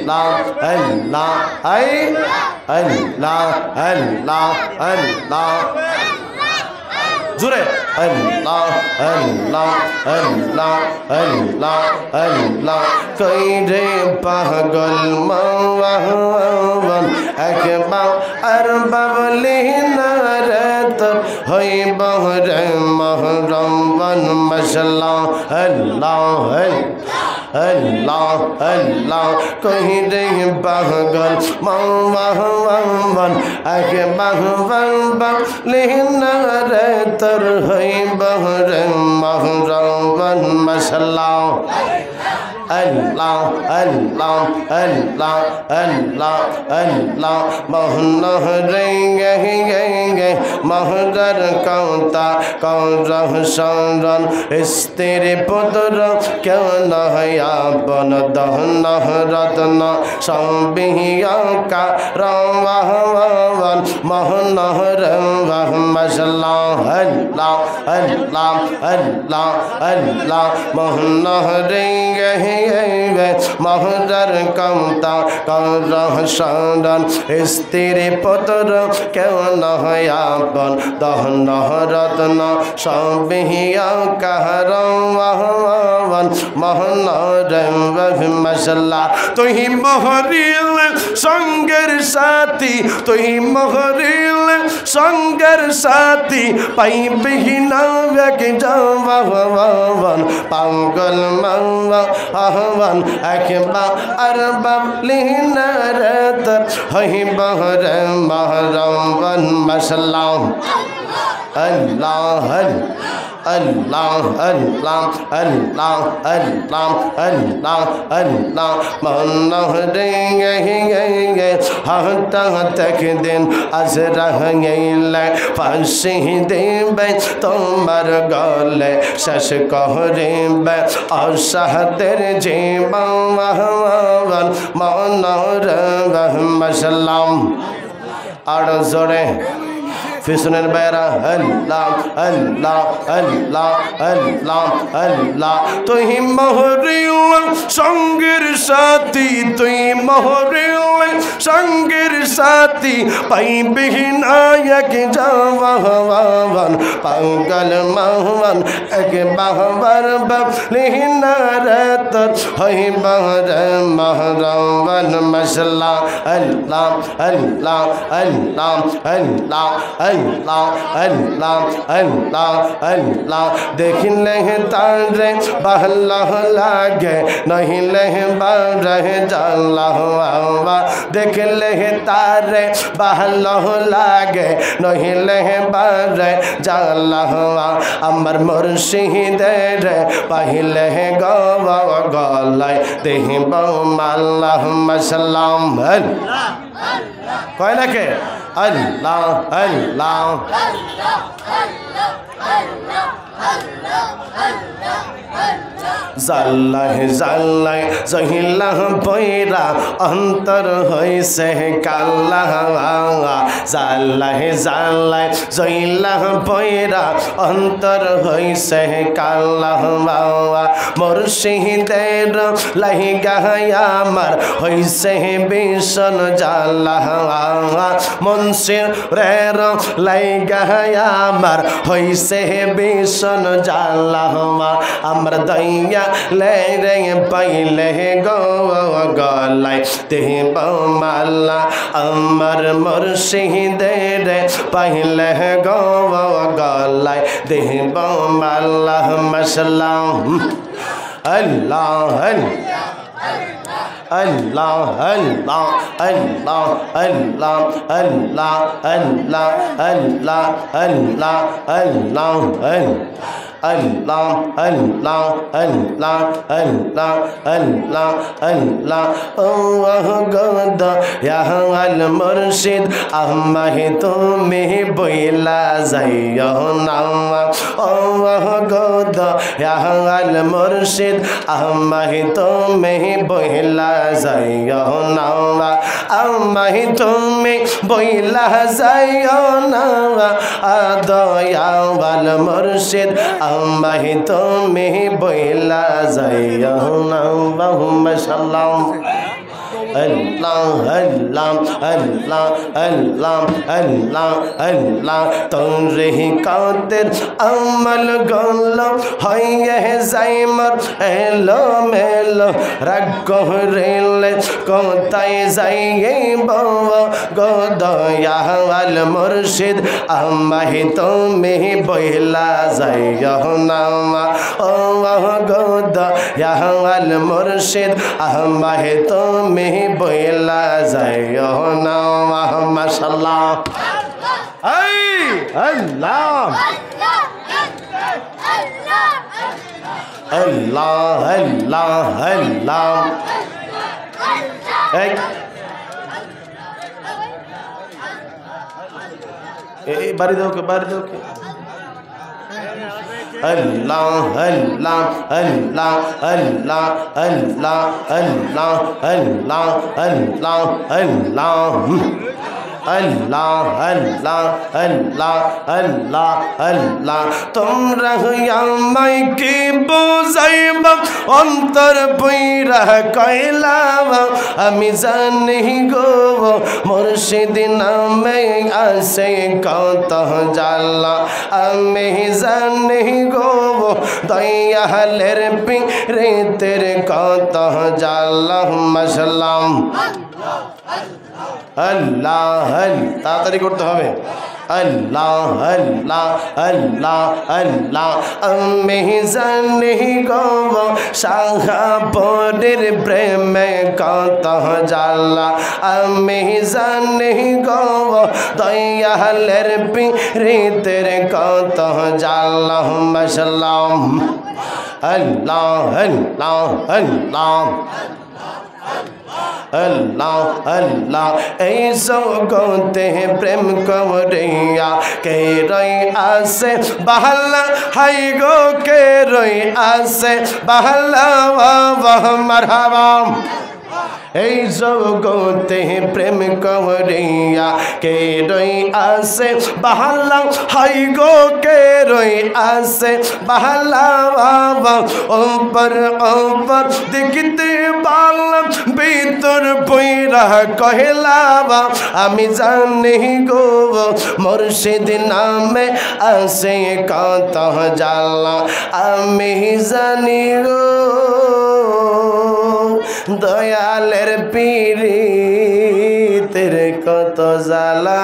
अल्लाह अल्लाह अल्लाह अल्लाह अल्लाह जुरे अल्लाह अल्लाह अल्लाह अल्लाह अल्लाह कोई रे पागल मवावन একবার আর বাবলি নারত হই বহরে মহরমবন মশলা আল্লাহ अल्लाह अल्लाह कहीं रे पागल मवावन একবার বাবলি নারত হই বহরে মহরমবন মশলা अल्लाह अल्लाह अल्लाह अल्लाह अल्लाह मोहन रेंगे मोहर कौता कौरह शरण स्त्री पुत्र क्यों नयापन दहन रत्न संबिया का रवावन मोहन रह मसला अल्लाह अल्लाह अल्लाह अल्लाह मोहन रेंगे महदर कमता कौरह शरण स्त्री पुत्र क्यों नयापन दहन रत्न संबिया कहरवन महन मसला तुही मोहरिल संगर साथी तुही मोहरिल संगर साथी पाई बिना व्यक जवन पागल मवा आहवन अखबा अरबम लिनरत हई बहर महरमवन मसला अल्लाह अल्लाह अल्लाह अल्लाह अल्लाह अल्लाह अल्लाह मन रेंगे हत तक दिन अज रहेंगे फांसी देबे तुम्हार गले शश कहरेबे असहतर जीवन मन मसलाम और जोरे फिसुनर बैरा अल्लाह अल्लाह अल्लाह अल्लाह अल्लाह तुही मोहरिल संगर साथी तुही मोहरिल संगर साथी पाई बिनायक जवावन पागल महवन एक बहबर बलिनरत हई बहर महरवन मसला अल्लाह अल्लाह अल्लाह अल्लाह अल्लाह अल्लाह अल्लाह अल्लाह देख ले तारे बहला लागे नहीं ले रहे जाला देख ले तारे बहला लागे नहीं ले रहे जाला अमर मुर्शिदेर पहले गवा गलाय देह बमाल्लाह मसलाम कह के अल्लाह अल्लाह जल्लाह जल्लाह जहिला पैरा अंतर होई से काला जल्लाह जल्लाह जहिला पैरा अंतर होई से काला मुर्शिदेर लही गया मर होई से बिसन जाला मुंशिर रेर लही गया मर होई से बिसन जाला अमर दैया ले रे पहले गो गलाई तेह बमाला अमर मुर्शिदेर पहले गो गलाई तेह बमाला मसला अल्लाह अल्लाह अल्लाह अल्लाह अल्लाह अल्लाह अल्लाह अल्लाह अल्लाह अल्लाह अल्लाह अल्लाह अल्लाह अल्लाह अल्लाह अल्लाह ओह गोद यहाँ अल मुर्शिद अम्माही तुम्हें बोला जाइयो नामा ओह गोद यहाँ अल मुर्शिद अम्माही तुम्हें बोला जाइयो नामा अम्माही तुम्हें बोला जाइयो नामा आदया वाल मुर्शिद अम्माही तुम्हें बोला जाइयो नामा सलाम তোরে কাতের আমল গলো হয়ে যায় মোর এলো মেলো রাগ করিলে কোথায় যাইব গো দয়াল মুর্শিদ আমাহি তুমি বইলা যাইও না ও গো দয়াল মুর্শিদ আমাহি তুমি বইলা যাইও না মাশাআল্লাহ আল্লাহ আল্লাহ আল্লাহ আল্লাহ এই বাড়ি দাও কে বাড়ি দাও কে আল্লাহ আল্লাহ আল্লাহ আল্লাহ আল্লাহ আল্লাহ আল্লাহ আল্লাহ আল্লাহ अल्लाह अल्लाह अल्लाह अल्लाह अल्लाह তোমরা আমায় কি বুঝাইব অন্তর পইরা কইলাম আমি জানি গো মুর্শিদ নামে আছে কত জালা আমি জানি গো দয়ালের পীরের কত জালা মাশাআল্লাহ अल्लाह ताड़ाताड़ी करते হবে अल्लाह अल्लाह अल्लाह अल्लाह আমি জানি গো শাহাবুরের প্রেমে কত জ্বালা আমি জানি গো দয়ালের পীরের কত জ্বালা মাশাআল্লাহ अल्लाह अल्लाह अल्लाह अल्लाह अल्लाह ऐसो गोते प्रेम कमरिया के रोई आसे बहला हाय गो के रोई आसे बहला वाह मरहबा এই জগতে প্রেম করিয়া কে রই আসে বাহালা হাই গো কে রই আসে বাহালা বাবা ওপর ওপর দেখতে পারলাম ভিতর পইরা কহিলাবা আমি জানি গো মুর্শিদ নামে আসে কত জ্বালা আমি জানি গো দয়ালের পীরের কত জ্বালা